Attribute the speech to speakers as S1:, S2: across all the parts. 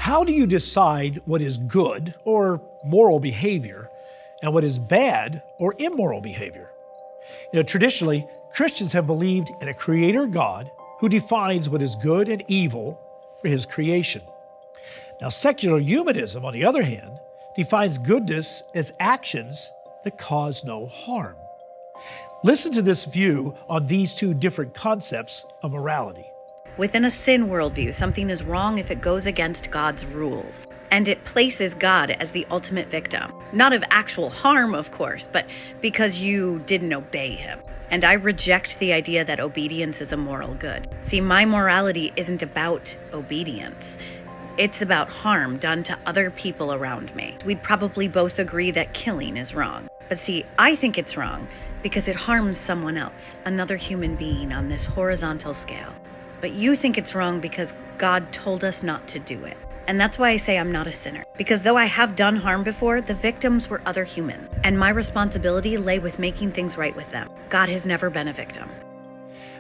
S1: How do you decide what is good or moral behavior and what is bad or immoral behavior? Traditionally, Christians have believed in a creator God who defines what is good and evil for his creation. Now, secular humanism, on the other hand, defines goodness as actions that cause no harm. Listen to this view on these two different concepts of morality.
S2: Within a sin worldview, something is wrong if it goes against God's rules. And it places God as the ultimate victim. Not of actual harm, of course, but because you didn't obey him. And I reject the idea that obedience is a moral good. See, my morality isn't about obedience. It's about harm done to other people around me. We'd probably both agree that killing is wrong. But see, I think it's wrong because it harms someone else, another human being on this horizontal scale. But you think it's wrong because God told us not to do it. And that's why I say I'm not a sinner. Because though I have done harm before, the victims were other humans. And my responsibility lay with making things right with them. God has never been a victim.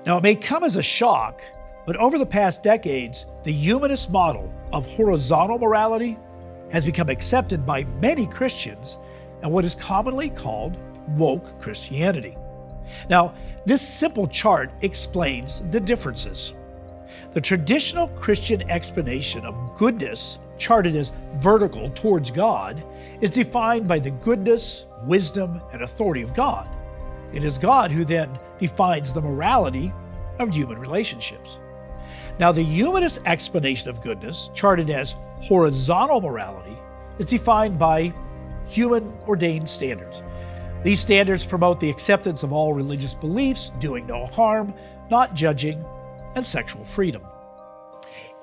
S1: Now, it may come as a shock, but over the past decades, the humanist model of horizontal morality has become accepted by many Christians and what is commonly called woke Christianity. Now, this simple chart explains the differences. The traditional Christian explanation of goodness, charted as vertical towards God, is defined by the goodness, wisdom, and authority of God. It is God who then defines the morality of human relationships. Now, the humanist explanation of goodness, charted as horizontal morality, is defined by human-ordained standards. These standards promote the acceptance of all religious beliefs, doing no harm, not judging, and sexual freedom.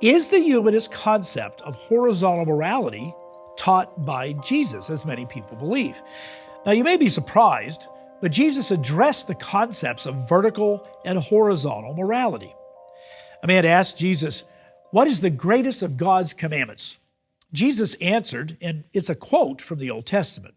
S1: Is the humanist concept of horizontal morality taught by Jesus, as many people believe? Now, you may be surprised, but Jesus addressed the concepts of vertical and horizontal morality. A man asked Jesus, "What is the greatest of God's commandments?" Jesus answered, and it's a quote from the Old Testament.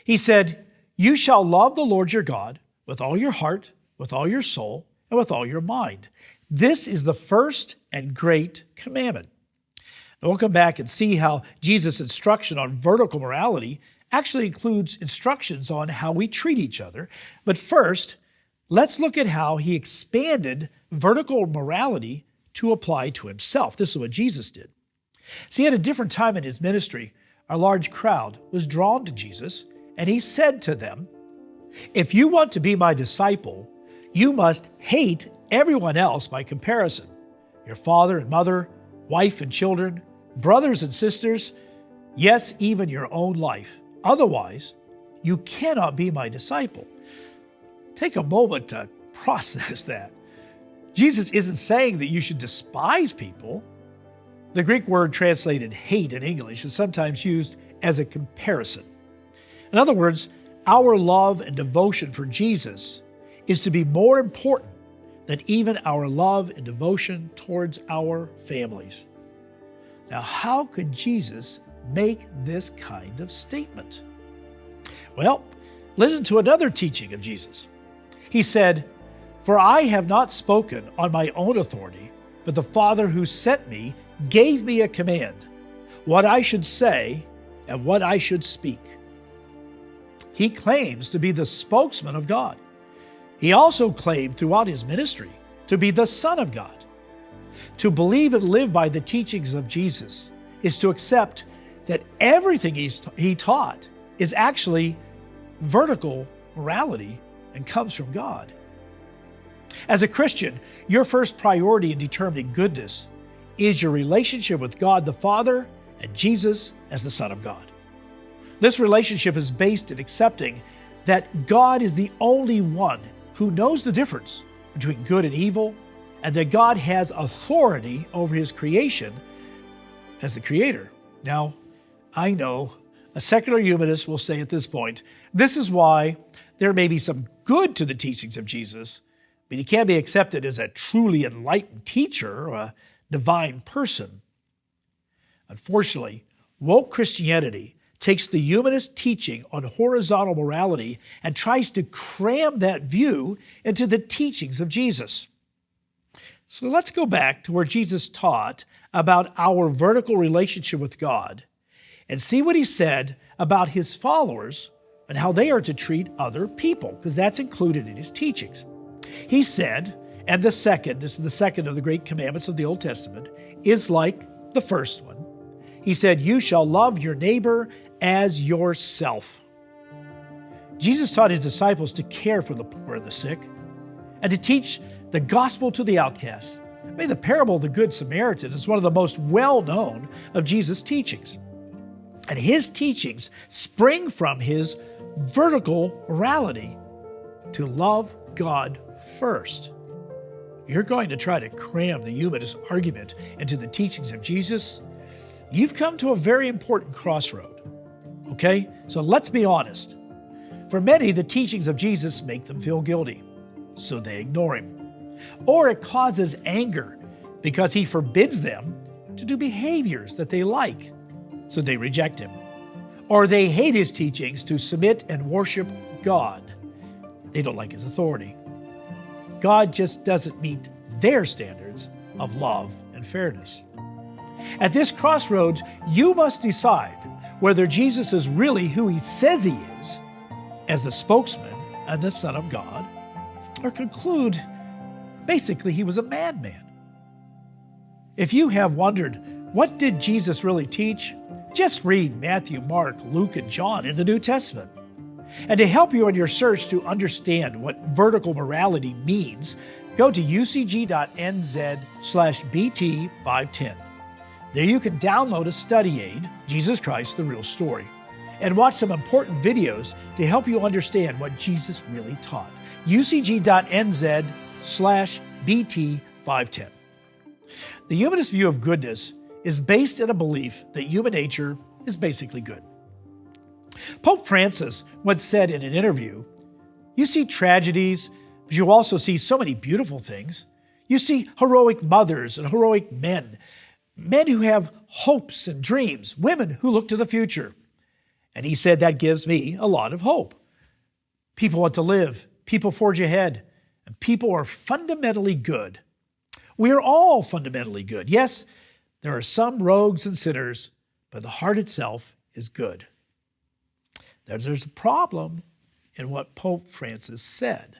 S1: He said, "You shall love the Lord your God with all your heart, with all your soul, and with all your mind. This is the first and great commandment." Now we'll come back and see how Jesus' instruction on vertical morality actually includes instructions on how we treat each other. But first, let's look at how he expanded vertical morality to apply to himself. This is what Jesus did. See, at a different time in his ministry, a large crowd was drawn to Jesus, and he said to them, "If you want to be my disciple, you must hate everyone else by comparison. Your father and mother, wife and children, brothers and sisters, yes, even your own life. Otherwise, you cannot be my disciple." Take a moment to process that. Jesus isn't saying that you should despise people. The Greek word translated hate in English is sometimes used as a comparison. In other words, our love and devotion for Jesus is to be more important than even our love and devotion towards our families. Now, how could Jesus make this kind of statement? Well, listen to another teaching of Jesus. He said, "For I have not spoken on my own authority, but the Father who sent me gave me a command, what I should say and what I should speak." He claims to be the spokesman of God. He also claimed throughout his ministry to be the Son of God. To believe and live by the teachings of Jesus is to accept that everything he taught is actually vertical morality and comes from God. As a Christian, your first priority in determining goodness is your relationship with God the Father and Jesus as the Son of God. This relationship is based in accepting that God is the only one who knows the difference between good and evil, and that God has authority over his creation as the creator. Now, I know a secular humanist will say at this point, this is why there may be some good to the teachings of Jesus, but he can't be accepted as a truly enlightened teacher or a divine person. Unfortunately, woke Christianity takes the humanist teaching on horizontal morality and tries to cram that view into the teachings of Jesus. So let's go back to where Jesus taught about our vertical relationship with God and see what he said about his followers and how they are to treat other people, because that's included in his teachings. He said, and this is the second of the great commandments of the Old Testament, is like the first one. He said, you shall love your neighbor as yourself. Jesus taught his disciples to care for the poor and the sick and to teach the gospel to the outcast. I mean, the parable of the Good Samaritan is one of the most well-known of Jesus' teachings. And his teachings spring from his vertical morality to love God first. You're going to try to cram the humanist argument into the teachings of Jesus, you've come to a very important crossroad. Okay? So let's be honest. For many, the teachings of Jesus make them feel guilty, so they ignore him. Or it causes anger because he forbids them to do behaviors that they like, so they reject him. Or they hate his teachings to submit and worship God. They don't like his authority. God just doesn't meet their standards of love and fairness. At this crossroads, you must decide whether Jesus is really who he says he is, as the spokesman and the Son of God, or conclude basically he was a madman. If you have wondered, what did Jesus really teach? Just read Matthew, Mark, Luke, and John in the New Testament. And to help you in your search to understand what vertical morality means, go to ucg.nz/BT510. There you can download a study aid, Jesus Christ, the Real Story, and watch some important videos to help you understand what Jesus really taught. ucg.nz/BT510. The humanist view of goodness is based in a belief that human nature is basically good. Pope Francis once said in an interview, you see tragedies, but you also see so many beautiful things. You see heroic mothers and heroic men who have hopes and dreams, women who look to the future. And he said that gives me a lot of hope. People want to live, people forge ahead, and people are fundamentally good. We are all fundamentally good. Yes, there are some rogues and sinners, but the heart itself is good. There's a problem in what Pope Francis said.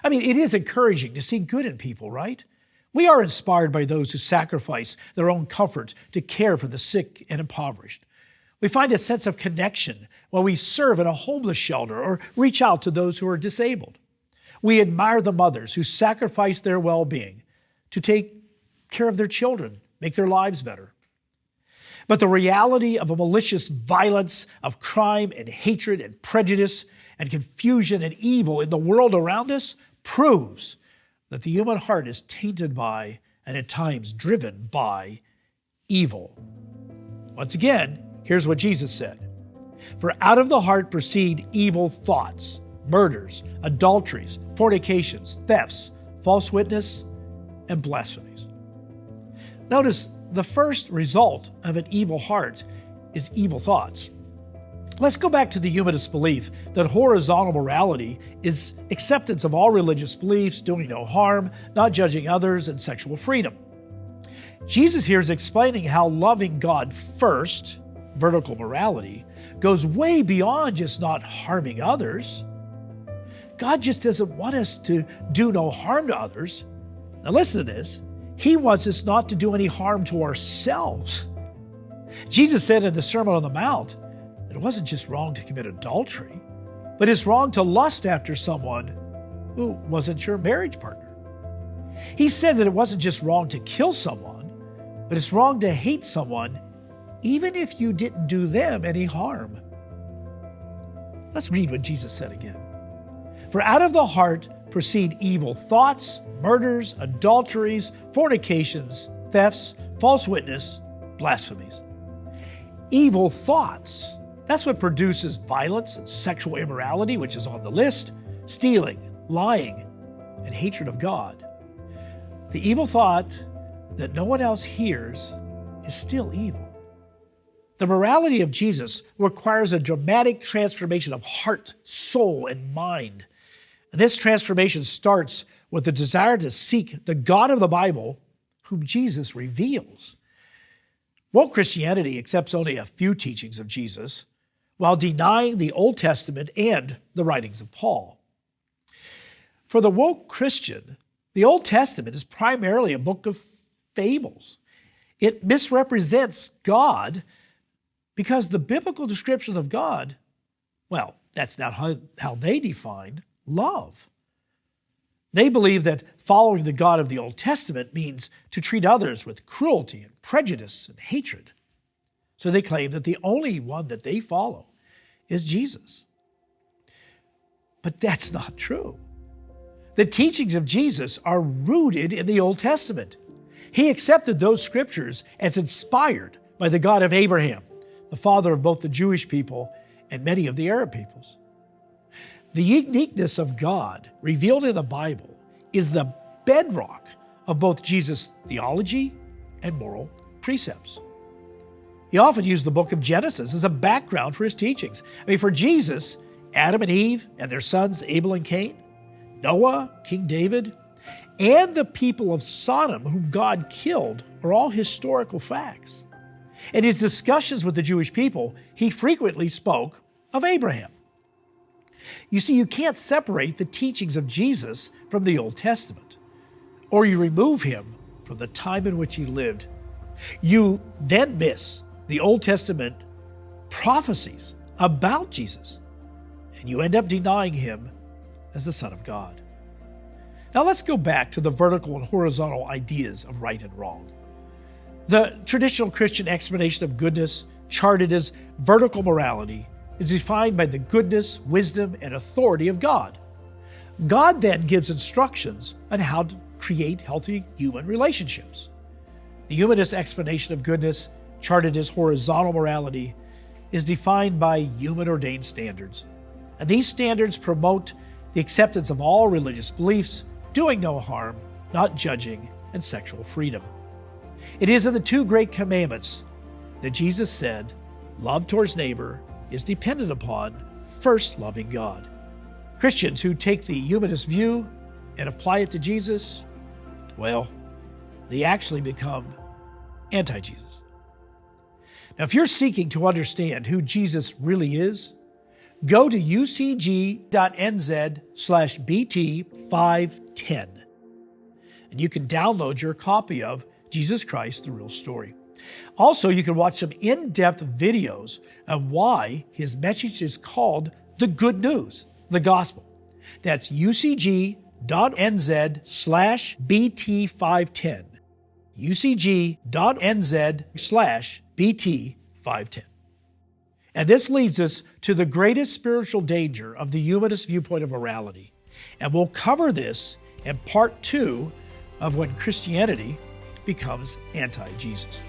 S1: I mean, it is encouraging to see good in people, right? We are inspired by those who sacrifice their own comfort to care for the sick and impoverished. We find a sense of connection when we serve in a homeless shelter or reach out to those who are disabled. We admire the mothers who sacrifice their well-being to take care of their children, make their lives better. But the reality of a malicious violence, of crime and hatred and prejudice and confusion and evil in the world around us proves that the human heart is tainted by and at times driven by evil. Once again, here's what Jesus said. For out of the heart proceed evil thoughts, murders, adulteries, fornications, thefts, false witness, and blasphemies. Notice the first result of an evil heart is evil thoughts. Let's go back to the humanist belief that horizontal morality is acceptance of all religious beliefs, doing no harm, not judging others, and sexual freedom. Jesus here is explaining how loving God first, vertical morality, goes way beyond just not harming others. God just doesn't want us to do no harm to others. Now listen to this. He wants us not to do any harm to ourselves. Jesus said in the Sermon on the Mount that it wasn't just wrong to commit adultery, but it's wrong to lust after someone who wasn't your marriage partner. He said that it wasn't just wrong to kill someone, but it's wrong to hate someone even if you didn't do them any harm. Let's read what Jesus said again. For out of the heart proceed evil thoughts, murders, adulteries, fornications, thefts, false witness, blasphemies. Evil thoughts. That's what produces violence and sexual immorality, which is on the list, stealing, lying, and hatred of God. The evil thought that no one else hears is still evil. The morality of Jesus requires a dramatic transformation of heart, soul, and mind. And this transformation starts with the desire to seek the God of the Bible, whom Jesus reveals. Woke Christianity accepts only a few teachings of Jesus, while denying the Old Testament and the writings of Paul. For the woke Christian, the Old Testament is primarily a book of fables. It misrepresents God because the biblical description of God, well, that's not how they define love. They believe that following the God of the Old Testament means to treat others with cruelty and prejudice and hatred. So they claim that the only one that they follow is Jesus. But that's not true. The teachings of Jesus are rooted in the Old Testament. He accepted those scriptures as inspired by the God of Abraham, the father of both the Jewish people and many of the Arab peoples. The uniqueness of God revealed in the Bible is the bedrock of both Jesus' theology and moral precepts. He often used the book of Genesis as a background for his teachings. For Jesus, Adam and Eve and their sons Abel and Cain, Noah, King David, and the people of Sodom whom God killed are all historical facts. In his discussions with the Jewish people, he frequently spoke of Abraham. You see, you can't separate the teachings of Jesus from the Old Testament, or you remove him from the time in which he lived. You then miss the Old Testament prophecies about Jesus, and you end up denying him as the Son of God. Now let's go back to the vertical and horizontal ideas of right and wrong. The traditional Christian explanation of goodness, charted as vertical morality, is defined by the goodness, wisdom, and authority of God. God then gives instructions on how to create healthy human relationships. The humanist explanation of goodness, charted as horizontal morality, is defined by human-ordained standards. And these standards promote the acceptance of all religious beliefs, doing no harm, not judging, and sexual freedom. It is in the two great commandments that Jesus said, love towards neighbor is dependent upon first loving God. Christians who take the humanist view and apply it to Jesus, well, they actually become anti-Jesus. Now, if you're seeking to understand who Jesus really is, go to ucg.nz/BT510, and you can download your copy of Jesus Christ, the Real Story. Also, you can watch some in-depth videos on why his message is called the good news, the gospel. That's ucg.nz/BT510. ucg.nz/BT510. And this leads us to the greatest spiritual danger of the humanist viewpoint of morality. And we'll cover this in part 2 of when Christianity becomes anti-Jesus.